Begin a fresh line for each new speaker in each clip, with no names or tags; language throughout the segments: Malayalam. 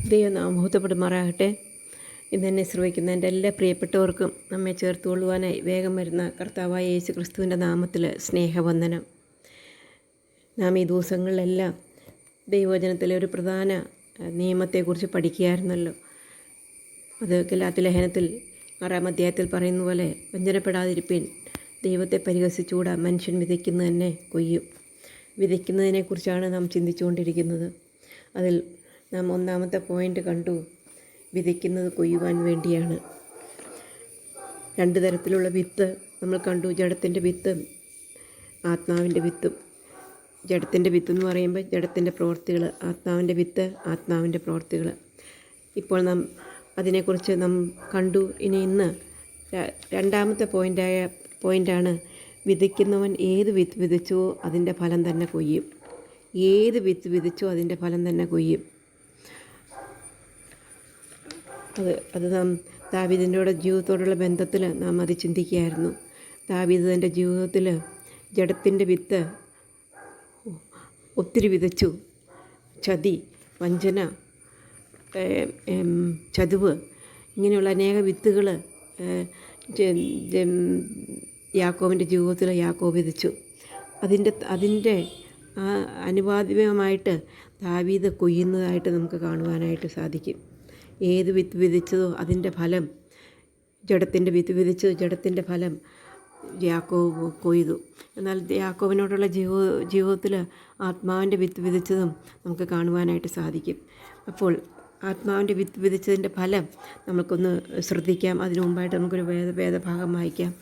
ദൈവം നാം മഹത്വപ്പെടുമാറാകട്ടെ. ഇന്നെന്നെ ശ്രമിക്കുന്ന എൻ്റെ എല്ലാ പ്രിയപ്പെട്ടവർക്കും നമ്മെ ചേർത്ത് കൊള്ളുവാനായി വേഗം വരുന്ന കർത്താവായ യേശു ക്രിസ്തുവിൻ്റെ നാമത്തിൽ സ്നേഹവന്ദനം. നാം ഈ ദിവസങ്ങളിലെല്ലാം ദൈവവചനത്തിലെ ഒരു പ്രധാന നിയമത്തെക്കുറിച്ച് പഠിക്കുകയായിരുന്നല്ലോ. അത് ഗലാത്യ ലേഖനത്തിൽ 6-ാം അധ്യായത്തിൽ പറയുന്ന പോലെ, വഞ്ചനപ്പെടാതിരിപ്പിൻ, ദൈവത്തെ പരിഹസിച്ചുകൂടാ, മനുഷ്യൻ വിതയ്ക്കുന്നത് തന്നെ കൊയ്യും. വിതയ്ക്കുന്നതിനെക്കുറിച്ചാണ് നാം ചിന്തിച്ചുകൊണ്ടിരിക്കുന്നത്. അതിൽ നാം ഒന്നാമത്തെ പോയിൻ്റ് കണ്ടു, വിതയ്ക്കുന്നത് കൊയ്യുവാൻ വേണ്ടിയാണ്. രണ്ട് തരത്തിലുള്ള വിത്ത് നമ്മൾ കണ്ടു, ജഡത്തിൻ്റെ വിത്തും ആത്മാവിൻ്റെ വിത്തും. ജഡത്തിൻ്റെ വിത്ത് എന്ന് പറയുമ്പോൾ ജഡത്തിൻ്റെ പ്രവൃത്തികൾ, ആത്മാവിൻ്റെ വിത്ത് ആത്മാവിൻ്റെ പ്രവൃത്തികൾ. ഇപ്പോൾ നാം അതിനെക്കുറിച്ച് നാം കണ്ടു. ഇന്ന് രണ്ടാമത്തെ പോയിൻ്റാണ്, വിതയ്ക്കുന്നവൻ ഏത് വിത്ത് വിതച്ചുവോ അതിൻ്റെ ഫലം തന്നെ കൊയ്യും. ഏത് വിത്ത് വിതച്ചോ അതിൻ്റെ ഫലം തന്നെ കൊയ്യും. അത് നാം ദാവീദിൻ്റെ ജീവിതത്തോടുള്ള ബന്ധത്തിൽ നാം അത് ചിന്തിക്കുകയായിരുന്നു. ദാവീദ് തൻ്റെ ജീവിതത്തിൽ ജഡത്തിൻ്റെ വിത്ത് ഒത്തിരി വിതച്ചു. ചതി, വഞ്ചന, ചതുവ്, ഇങ്ങനെയുള്ള അനേക വിത്തുകൾ യാക്കോബിൻ്റെ ജീവിതത്തിൽ യാക്കോബ് വിതച്ചു. അതിൻ്റെ അനുപാതികമായിട്ട് ദാവീദ് കൊയ്യുന്നതായിട്ട് നമുക്ക് കാണുവാനായിട്ട് സാധിക്കും. ഏത് വിത്ത് വിതച്ചതോ അതിൻ്റെ ഫലം, ജഡത്തിൻ്റെ വിത്ത് വിതച്ചതോ ജഡത്തിൻ്റെ ഫലം യാക്കോബ് കൊയ്തു. എന്നാൽ യാക്കോബിനോടുള്ള ജീവിതത്തിൽ ആത്മാവിൻ്റെ വിത്ത് വിതച്ചതും നമുക്ക് കാണുവാനായിട്ട് സാധിക്കും. അപ്പോൾ ആത്മാവിൻ്റെ വിത്ത് വിതച്ചതിൻ്റെ ഫലം നമുക്കൊന്ന് ശ്രദ്ധിക്കാം. അതിനു മുമ്പായിട്ട് നമുക്കൊരു വേദഭാഗം വായിക്കാം.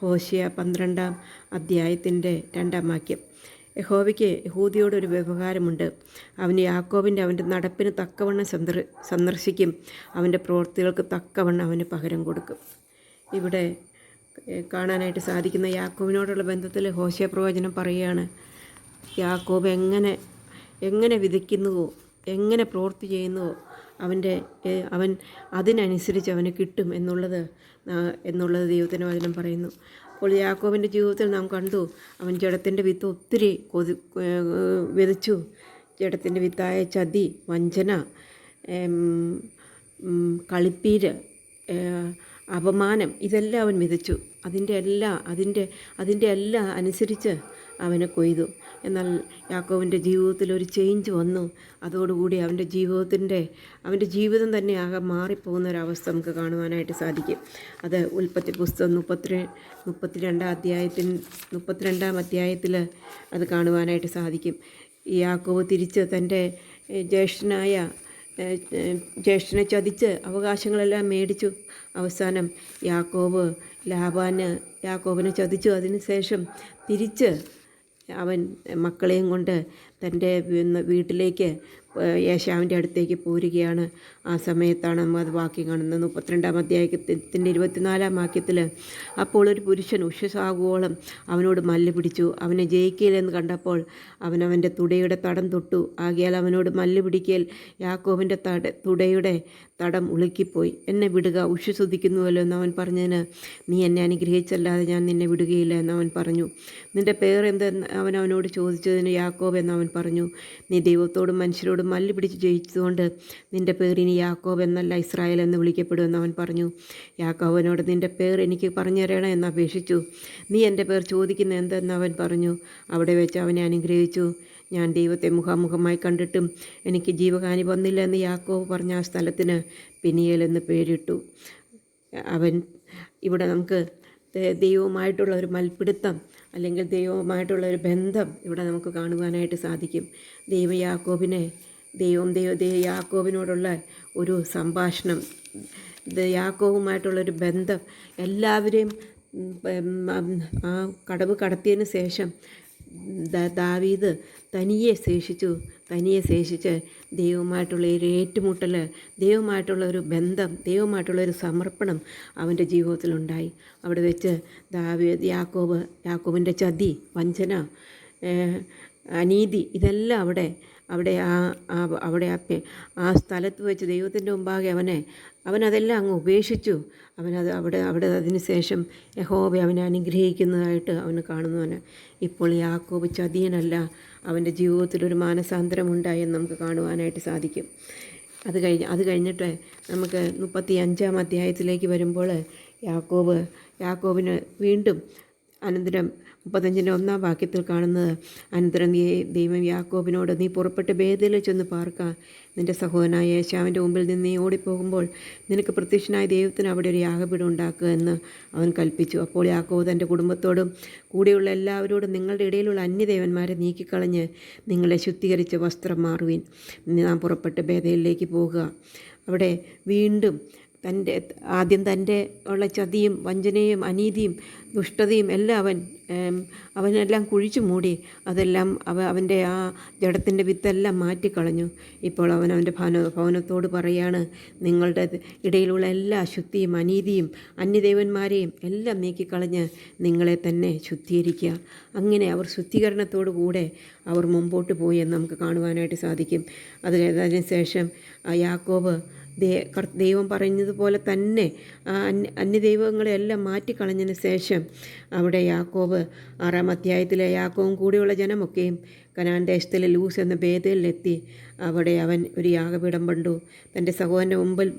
ഹോശേയ 12-ാം അധ്യായത്തിൻ്റെ 2-ാം വാക്യം. യഹോവയ്ക്ക് യഹൂദിയോടൊരു വ്യവഹാരമുണ്ട്. അവന് യാക്കോബിൻ്റെ അവൻ്റെ നടപ്പിന് തക്കവണ്ണം സന്ദർശിക്കും, അവൻ്റെ പ്രവൃത്തികൾക്ക് തക്കവണ്ണം അവന് പകരം കൊടുക്കും. ഇവിടെ കാണാനായിട്ട് സാധിക്കുന്ന യാക്കോബിനോടുള്ള ബന്ധത്തിൽ ഹോശേയ പ്രവചനം പറയുകയാണ്, യാക്കോബ് എങ്ങനെ വിതയ്ക്കുന്നുവോ, എങ്ങനെ പ്രവൃത്തി ചെയ്യുന്നുവോ അവൻ അതിനനുസരിച്ച് അവന് കിട്ടും എന്നുള്ളത് ദൈവത്തിൻ്റെ വചനം പറയുന്നു. അപ്പോൾ യാക്കോബിൻ്റെ ജീവിതത്തിൽ നാം കണ്ടു, അവൻ ജഡത്തിൻ്റെ വിത്ത് ഒത്തിരി വിതച്ചു. ജഡത്തിൻ്റെ വിത്തായ ചതി, വഞ്ചന, കളിപ്പീര്, അപമാനം, ഇതെല്ലാം അവൻ വിതച്ചു. അതിൻ്റെ എല്ലാം അനുസരിച്ച് അവനെ കൊയ്തു. എന്നാൽ യാക്കോബിൻ്റെ ജീവിതത്തിൽ ഒരു ചേഞ്ച് വന്നു. അതോടുകൂടി അവൻ്റെ ജീവിതം തന്നെ ആകെ മാറിപ്പോകുന്ന ഒരവസ്ഥ നമുക്ക് കാണുവാനായിട്ട് സാധിക്കും. അത് ഉൽപ്പത്തി പുസ്തകം 32-ാം അധ്യായത്തിൽ അത് കാണുവാനായിട്ട് സാധിക്കും. യാക്കോബ് തിരിച്ച് തൻ്റെ ജ്യേഷ്ഠനെ ചതിച്ച് അവകാശങ്ങളെല്ലാം മേടിച്ചു. അവസാനം യാക്കോബിനെ ചതിച്ചു. അതിനുശേഷം തിരിച്ച് അവൻ മക്കളെയും കൊണ്ട് തൻ്റെ വീട്ടിലേക്ക് ഏശാവിൻ്റെ അടുത്തേക്ക് പോരുകയാണ്. ആ സമയത്താണ് നമ്മൾ അത് വാക്യം കാണുന്നത്. 32-ാം അധ്യായത്തിൻ്റെ 24-ാം വാക്യത്തിൽ, അപ്പോൾ ഒരു പുരുഷൻ ഉഷസാകുവോളം അവനോട് മല്ല് പിടിച്ചു. അവനെ ജയിക്കില്ലെന്ന് കണ്ടപ്പോൾ അവൻ്റെ തുടയുടെ തടം തൊട്ടു. ആകയാൽ അവനോട് മല്ല് പിടിക്കൽ യാക്കോബിൻ്റെ തുടയുടെ തടം ഉളുക്കിപ്പോയി. എന്നെ വിടുക, ഉഷസുദിക്കുന്നുവല്ലോ എന്നവൻ പറഞ്ഞതിന്, നീ എന്നെ അനുഗ്രഹിച്ചല്ലാതെ ഞാൻ നിന്നെ വിടുകയില്ല എന്നവൻ പറഞ്ഞു. നിൻ്റെ പേരെന്തെന്ന് അവനോട് ചോദിച്ചതിന് യാക്കോബ് എന്നവൻ പറഞ്ഞു. നീ ദൈവത്തോടും മനുഷ്യരോടും മല്ല് പിടിച്ച് ജയിച്ചതുകൊണ്ട് നിൻ്റെ പേർ ഇനി യാക്കോബ് എന്നല്ല ഇസ്രായേൽ എന്ന് വിളിക്കപ്പെടുമെന്ന് അവൻ പറഞ്ഞു. യാക്കോബിനോട് നിൻ്റെ പേർ എനിക്ക് പറഞ്ഞു തരണം എന്ന് അപേക്ഷിച്ചു. നീ എൻ്റെ പേർ ചോദിക്കുന്ന എന്തെന്ന് അവൻ പറഞ്ഞു. അവിടെ വെച്ച് അവനെ അനുഗ്രഹിച്ചു. ഞാൻ ദൈവത്തെ മുഖാമുഖമായി കണ്ടിട്ടും എനിക്ക് ജീവഹാനി വന്നില്ല എന്ന് യാക്കോബ് പറഞ്ഞ ആ സ്ഥലത്തിന് പെനിയേൽ എന്ന് പേരിട്ടു. ഇവിടെ നമുക്ക് ദൈവവുമായിട്ടുള്ള ഒരു മൽപ്പിടുത്തം, അല്ലെങ്കിൽ ദൈവവുമായിട്ടുള്ള ഒരു ബന്ധം ഇവിടെ നമുക്ക് കാണുവാനായിട്ട് സാധിക്കും. യാക്കോബിനോടുള്ള ഒരു സംഭാഷണം, യാക്കോബുമായിട്ടുള്ളൊരു ബന്ധം, എല്ലാവരെയും ആ കടവ് കടത്തിയതിന് ശേഷം ദാവീദ് തനിയെ ശേഷിച്ച് ദൈവമായിട്ടുള്ള ഒരു ഏറ്റുമുട്ടൽ, ദൈവമായിട്ടുള്ള ഒരു ബന്ധം, ദൈവമായിട്ടുള്ളൊരു സമർപ്പണം അവൻ്റെ ജീവിതത്തിലുണ്ടായി. അവിടെ വെച്ച് യാക്കോബിൻ്റെ ചതി, വഞ്ചന, അനീതി, ഇതെല്ലാം അവിടെ ആ സ്ഥലത്ത് വെച്ച് ദൈവത്തിൻ്റെ മുമ്പാകെ അവനതെല്ലാം അങ്ങ് ഉപേക്ഷിച്ചു. അവിടെ അതിനുശേഷം യഹോവ അവനെ അനുഗ്രഹിക്കുന്നതായിട്ട് അവന് കാണുന്നവന്. ഇപ്പോൾ യാക്കോബ് ചതിയനല്ല, അവൻ്റെ ജീവിതത്തിലൊരു മാനസാന്തരം ഉണ്ടായെന്ന് നമുക്ക് കാണുവാനായിട്ട് സാധിക്കും. അത് കഴിഞ്ഞിട്ട് നമുക്ക് 35-ാം അധ്യായത്തിലേക്ക് വരുമ്പോൾ യാക്കോബിന് വീണ്ടും അനന്തരം 35-ൻ്റെ 1-ാം വാക്യത്തിൽ കാണുന്നത്, അനന്തരം ദൈവം യാക്കോബിനോട്, നീ പുറപ്പെട്ട് ബേഥേലിൽ ചെന്ന് പാർക്ക. നിൻ്റെ സഹോദരനായ ഏശാവിൻ്റെ മുമ്പിൽ നിന്ന് നീ ഓടിപ്പോകുമ്പോൾ നിനക്ക് പ്രത്യക്ഷനായ ദൈവത്തിന് അവിടെ ഒരു യാഗപീഠം ഉണ്ടാക്കുക എന്ന് അവൻ കൽപ്പിച്ചു. അപ്പോൾ യാക്കോബ് തൻ്റെ കുടുംബത്തോടും കൂടെയുള്ള എല്ലാവരോടും, നിങ്ങളുടെ ഇടയിലുള്ള അന്യദേവന്മാരെ നീക്കിക്കളഞ്ഞ് നിങ്ങളെ ശുദ്ധീകരിച്ച് വസ്ത്രം മാറുവിൻ. നാം പുറപ്പെട്ട് ബേഥേലിലേക്ക് പോകുക. അവിടെ വീണ്ടും ആദ്യം തൻ്റെ ഉള്ള ചതിയും വഞ്ചനയും അനീതിയും ദുഷ്ടതയും എല്ലാം അവനെല്ലാം കുഴിച്ചു മൂടി. അതെല്ലാം അവൻ്റെ ആ ജഡത്തിൻ്റെ വിത്തെല്ലാം മാറ്റിക്കളഞ്ഞു. ഇപ്പോൾ അവൻ്റെ ഭവനത്തോട് പറയാണ്, നിങ്ങളുടെ ഇടയിലുള്ള എല്ലാ അശുദ്ധിയും അനീതിയും അന്യദേവന്മാരെയും എല്ലാം നീക്കിക്കളഞ്ഞ് നിങ്ങളെ തന്നെ ശുദ്ധീകരിക്കുക. അങ്ങനെ അവർ ശുദ്ധീകരണത്തോടു കൂടെ അവർ മുമ്പോട്ട് പോയി എന്ന് നമുക്ക് കാണുവാനായിട്ട് സാധിക്കും. അതിനുശേഷം യാക്കോബ് ദൈവം പറഞ്ഞതുപോലെ തന്നെ അന്യദൈവങ്ങളെല്ലാം മാറ്റിക്കളഞ്ഞതിന് ശേഷം അവിടെ യാക്കോബ് 6-ാം അധ്യായത്തിലെ യാക്കോബും കൂടെയുള്ള ജനമൊക്കെയും കനാൻ ദേശത്തിലെ ലൂസ് എന്ന ബേഥേലിലെത്തി. അവിടെ അവൻ ഒരു യാഗപീഠം പണ്ടു. തൻ്റെ സഹോദരൻ്റെ മുമ്പിൽ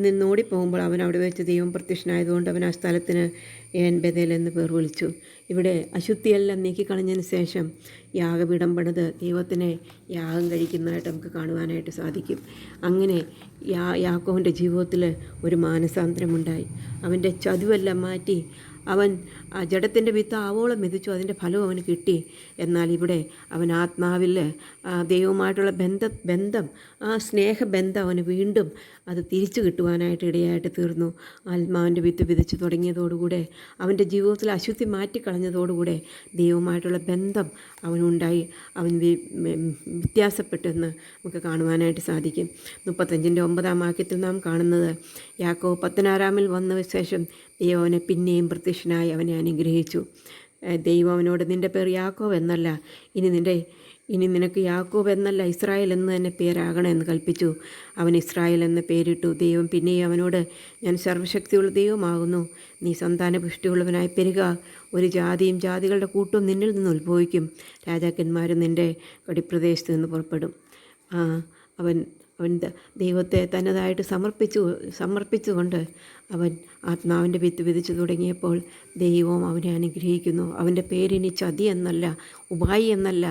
നിന്നോടിപ്പോകുമ്പോൾ അവൻ അവിടെ വെച്ച് ദൈവം പ്രത്യക്ഷനായതുകൊണ്ട് അവൻ ആ സ്ഥലത്തിന് ഏൻ ബേഥേൽ എന്ന് പേർ വിളിച്ചു. ഇവിടെ അശുദ്ധിയെല്ലാം നീക്കിക്കളഞ്ഞതിന് ശേഷം യാഗപീഠം പണിത് ദൈവത്തിനെ യാഗം കഴിക്കുന്നതായിട്ട് നമുക്ക് കാണുവാനായിട്ട് സാധിക്കും. അങ്ങനെ യാക്കോബിൻ്റെ ജീവിതത്തിൽ ഒരു മാനസാന്തരമുണ്ടായി. അവൻ്റെ ചതുവെല്ലാം മാറ്റി അവൻ ആ ജഡത്തിൻ്റെ വിത്ത് ആവോളം മെതിച്ചു. അതിൻ്റെ ഫലവും അവന് കിട്ടി. എന്നാൽ ഇവിടെ അവൻ ആത്മാവിൽ ദൈവവുമായിട്ടുള്ള ബന്ധം ആ സ്നേഹബന്ധം അവന് വീണ്ടും അത് തിരിച്ചു കിട്ടുവാനായിട്ട് ഇടയായിട്ട് തീർന്നു. ആത്മാവിൻ്റെ വിത്ത് വിതച്ച് തുടങ്ങിയതോടുകൂടെ അവൻ്റെ ജീവിതത്തിൽ അശുദ്ധി മാറ്റിക്കളഞ്ഞതോടുകൂടെ ദൈവവുമായിട്ടുള്ള ബന്ധം അവനുണ്ടായി. അവൻ വ്യത്യാസപ്പെട്ടെന്ന് നമുക്ക് കാണുവാനായിട്ട് സാധിക്കും. 35-ൻ്റെ 9-ാം വാക്യത്തിൽ നാം കാണുന്നത്, യാക്കോബ് പദ്ദൻഅരാമിൽ വന്ന ശേഷം ദൈവം അവനെ പിന്നെയും പ്രത്യക്ഷനായി അവനെ അനുഗ്രഹിച്ചു. ദൈവം അവനോട്, നിൻ്റെ പേർ യാക്കോബ് എന്നല്ല, ഇനി നിനക്ക് യാക്കോബ് എന്നല്ല ഇസ്രായേൽ എന്ന് തന്നെ പേരാകണമെന്ന് കൽപ്പിച്ചു. അവൻ ഇസ്രായേൽ എന്ന പേരിട്ടു. ദൈവം പിന്നെയും അവനോട്, ഞാൻ സർവ്വശക്തിയുള്ള ദൈവമാകുന്നു. നീ സന്താനപുഷ്ടിയുള്ളവനായി പെരുക. ഒരു ജാതിയും ജാതികളുടെ കൂട്ടവും നിന്നിൽ നിന്ന് ഉത്ഭവിക്കും. രാജാക്കന്മാരും നിൻ്റെ കടിപ്രദേശത്ത് നിന്ന് പുറപ്പെടും. അവൻ ദൈവത്തെ തന്നതായിട്ട് സമർപ്പിച്ചുകൊണ്ട് അവൻ ആത്മാവിൻ്റെ വിത്ത് വിധിച്ചു തുടങ്ങിയപ്പോൾ ദൈവം അവനെ അനുഗ്രഹിക്കുന്നു. അവൻ്റെ പേരിനി ചതി എന്നല്ല, ഉപായി എന്നല്ല,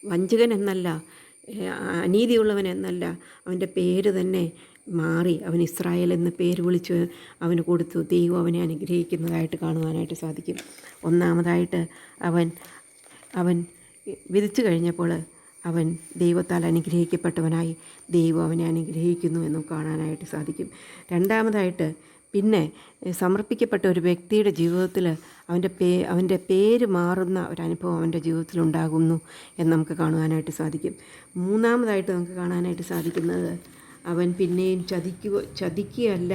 വഞ്ചകൻ എന്നല്ല, അനീതിയുള്ളവൻ എന്നല്ല, അവൻ്റെ പേര് തന്നെ മാറി. അവൻ ഇസ്രായേൽ എന്ന പേര് വിളിച്ച് അവന് കൊടുത്തു. ദൈവം അവനെ അനുഗ്രഹിക്കുന്നതായിട്ട് കാണുവാനായിട്ട് സാധിക്കും. ഒന്നാമതായിട്ട് അവൻ വിധിച്ചു കഴിഞ്ഞപ്പോൾ അവൻ ദൈവത്താൽ അനുഗ്രഹിക്കപ്പെട്ടവനായി ദൈവം അവനെ അനുഗ്രഹിക്കുന്നു എന്നും കാണാനായിട്ട് സാധിക്കും. രണ്ടാമതായിട്ട് പിന്നെ സമർപ്പിക്കപ്പെട്ട ഒരു വ്യക്തിയുടെ ജീവിതത്തിൽ അവൻ്റെ പേര് മാറുന്ന ഒരനുഭവം അവൻ്റെ ജീവിതത്തിലുണ്ടാകുന്നു എന്ന് നമുക്ക് കാണുവാനായിട്ട് സാധിക്കും. മൂന്നാമതായിട്ട് നമുക്ക് കാണാനായിട്ട് സാധിക്കുന്നത്, അവൻ പിന്നെയും ചതിക്കുകയല്ല,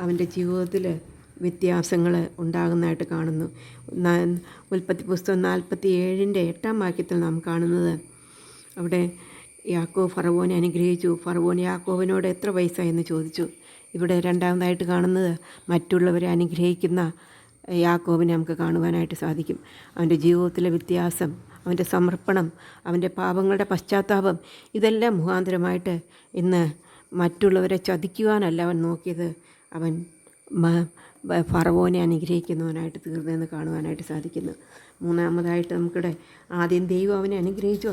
അവൻ്റെ ജീവിതത്തിൽ വ്യത്യാസങ്ങൾ ഉണ്ടാകുന്നതായിട്ട് കാണുന്നു. ഉൽപ്പത്തി പുസ്തകം 47-ൻ്റെ 8-ാം വാക്യത്തിൽ നാം കാണുന്നത്, അവിടെ യാക്കോബ് ഫറവോനെ അനുഗ്രഹിച്ചു. ഫറവോൻ യാക്കോബിനോട് എത്ര വയസ്സായെന്ന് ചോദിച്ചു. ഇവിടെ രണ്ടാമതായിട്ട് കാണുന്നത് മറ്റുള്ളവരെ അനുഗ്രഹിക്കുന്ന യാക്കോബിനെ നമുക്ക് കാണുവാനായിട്ട് സാധിക്കും. അവൻ്റെ ജീവിതത്തിലെ വ്യത്യാസം, അവൻ്റെ സമർപ്പണം, അവൻ്റെ പാപങ്ങളുടെ പശ്ചാത്താപം, ഇതെല്ലാം മുഖാന്തരമായിട്ട് ഇന്ന് മറ്റുള്ളവരെ ചതിക്കുവാനല്ല അവൻ നോക്കിയത്, അവൻ ഫറവോനെ അനുഗ്രഹിക്കുന്നവനായിട്ട് തീർന്നതെന്ന് കാണുവാനായിട്ട് സാധിക്കുന്നു. മൂന്നാമതായിട്ട് നമുക്കിവിടെ ആദ്യം ദൈവം അവനെ അനുഗ്രഹിച്ചു.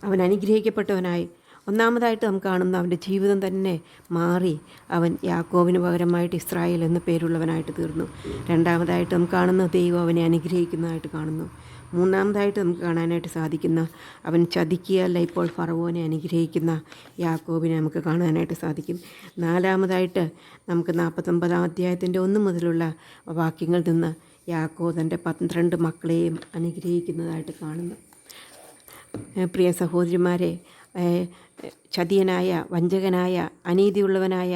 അവൻ അനുഗ്രഹിക്കപ്പെട്ടവനായി. ഒന്നാമതായിട്ട് നമുക്ക് കാണുന്ന അവൻ്റെ ജീവിതം തന്നെ മാറി. അവൻ യാക്കോബിന് പകരമായിട്ട് ഇസ്രായേൽ എന്ന പേരുള്ളവനായിട്ട് തീർന്നു. രണ്ടാമതായിട്ട് നമുക്ക് കാണുന്ന ദൈവം അവനെ അനുഗ്രഹിക്കുന്നതായിട്ട് കാണുന്നു. മൂന്നാമതായിട്ട് നമുക്ക് കാണാനായിട്ട് സാധിക്കുന്ന, അവൻ ചതിക്കുകയല്ല, ഇപ്പോൾ ഫറവോനെ അനുഗ്രഹിക്കുന്ന യാക്കോബിനെ നമുക്ക് കാണാനായിട്ട് സാധിക്കും. നാലാമതായിട്ട് നമുക്ക് 49-ാം അധ്യായത്തിൻ്റെ 1 മുതലുള്ള വാക്യങ്ങളിൽ നിന്ന് യാക്കോബ് തൻ്റെ 12 മക്കളെയും അനുഗ്രഹിക്കുന്നതായിട്ട് കാണുന്നു. പ്രിയ സഹോദരിമാരെ, ചതിയനായ, വഞ്ചകനായ, അനീതിയുള്ളവനായ,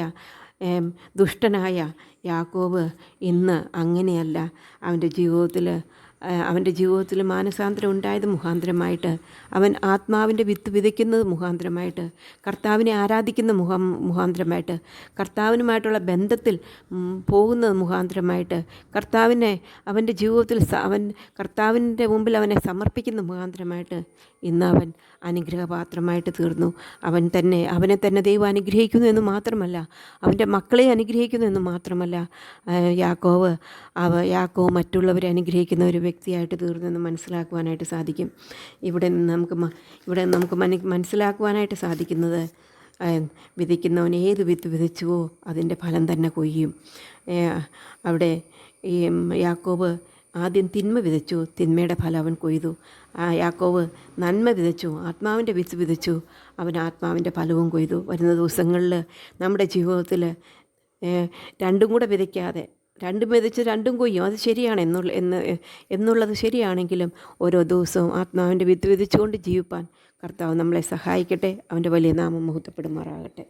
ദുഷ്ടനായ യാക്കോബ് ഇന്ന് അങ്ങനെയല്ല. അവൻ്റെ ജീവിതത്തിൽ അവൻ്റെ ജീവിതത്തിൽ മാനസാന്തരം ഉണ്ടായത് മുഖാന്തരമായിട്ട്, അവൻ ആത്മാവിൻ്റെ വിത്ത് വിതയ്ക്കുന്നത് മുഖാന്തരമായിട്ട്, കർത്താവിനെ ആരാധിക്കുന്ന മുഖാന്തരമായിട്ട്, കർത്താവിനുമായിട്ടുള്ള ബന്ധത്തിൽ പോകുന്നത് മുഖാന്തരമായിട്ട്, കർത്താവിനെ അവൻ്റെ ജീവിതത്തിൽ അവൻ കർത്താവിൻ്റെ മുമ്പിൽ അവനെ സമർപ്പിക്കുന്ന മുഖാന്തരമായിട്ട് ഇന്ന് അവൻ അനുഗ്രഹപാത്രമായിട്ട് തീർന്നു. അവനെ തന്നെ ദൈവം അനുഗ്രഹിക്കുന്നു എന്ന് മാത്രമല്ല, അവൻ്റെ മക്കളെ അനുഗ്രഹിക്കുന്നു എന്ന് മാത്രമല്ല, യാക്കോവ് മറ്റുള്ളവരെ അനുഗ്രഹിക്കുന്ന ഒരു വ്യക്തിയായിട്ട് തീർന്നെന്ന് മനസ്സിലാക്കുവാനായിട്ട് സാധിക്കും. ഇവിടെ നമുക്ക് മനസ്സിലാക്കുവാനായിട്ട് സാധിക്കുന്നത്, വിതയ്ക്കുന്നവൻ ഏത് വിത്ത് വിതച്ചുവോ അതിൻ്റെ ഫലം തന്നെ കൊയ്യും. അവിടെ ഈ യാക്കോബ് ആദ്യം തിന്മ വിതച്ചു, തിന്മയുടെ ഫലം അവൻ കൊയ്തു. യാക്കോബ് നന്മ വിതച്ചു, ആത്മാവിൻ്റെ വിത്ത് വിതച്ചു, അവൻ ആത്മാവിൻ്റെ ഫലവും കൊയ്തു. വരുന്ന ദിവസങ്ങളിൽ നമ്മുടെ ജീവിതത്തിൽ രണ്ടും കൂടെ വിതയ്ക്കാതെ, രണ്ടും വിതച്ച് രണ്ടും കൊയ്യും, അത് ശരിയാണ് എന്നുള്ളത് ശരിയാണെങ്കിലും ഓരോ ദിവസവും ആത്മാവിൻ്റെ വിത്ത് വിതച്ചുകൊണ്ട് ജീവിപ്പാൻ കർത്താവ് നമ്മളെ സഹായിക്കട്ടെ. അവൻ്റെ വലിയ നാമം മഹത്വപ്പെടുമാറാകട്ടെ.